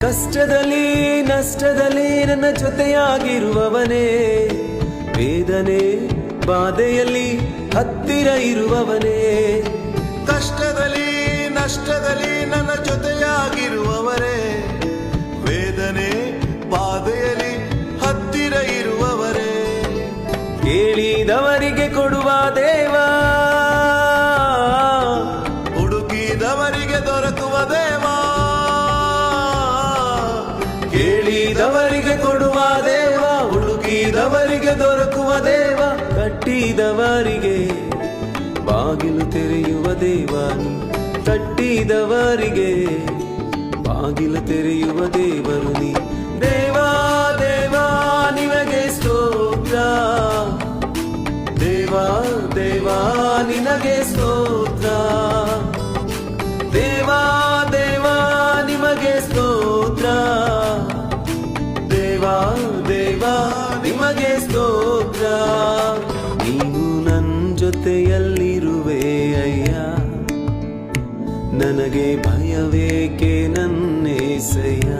ಕಷ್ಟದಲ್ಲಿ ನಷ್ಟದಲ್ಲಿ ನನ್ನ ಜೊತೆಯಾಗಿರುವವನೇ, ವೇದನೆ ಬಾಧೆಯಲ್ಲಿ ಹತ್ತಿರ ಇರುವವನೇ. ಕಷ್ಟದಲ್ಲಿ ನಷ್ಟದಲ್ಲಿ ನನ್ನ ಜೊತೆಯಾಗಿರುವವರೇ, ವೇದನೆ ಬಾಧೆಯಲ್ಲಿ ಹತ್ತಿರ ಇರುವವರೇ. ಕೇಳಿದವರಿಗೆ ಕೊಡುವ ದೇವ, ಹುಡುಕಿದವರಿಗೆ ದೊರಕುವ ದೇವ. ಕೇಳಿದವರಿಗೆ ಕೊಡುವ ದೇವ, ಹುಡುಕಿದವರಿಗೆ ದೊರಕುವ ದೇವ. ಕಟ್ಟಿದವರಿಗೆ ಬಾಗಿಲು ತೆರೆಯುವ ದೇವ ನೀ, ತಟ್ಟಿದವರಿಗೆ ಬಾಗಿಲು ತೆರೆಯುವ ದೇವರು ನೀ. ದೇವಾ ದೇವಾ ನಿನಗೆ ಸ್ತೋತ್ರ, ದೇವಾ ದೇವಾ ನಿನಗೆ ಸ್ತೋತ್ರ, ದೇವಾ ದೇವಾ ನಿಮಗೆ ಸ್ತೋತ್ರ, ದೇವಾ ದೇವಾ ನಿಮಗೆ ಸ್ತೋತ್ರ. ನೀನು ನನ್ನ ಜೊತೆಯಲ್ಲಿರುವೆ ಅಯ್ಯ, ನನಗೆ ಭಯವೇಕೆ ನನ್ನೇಸಯ್ಯ.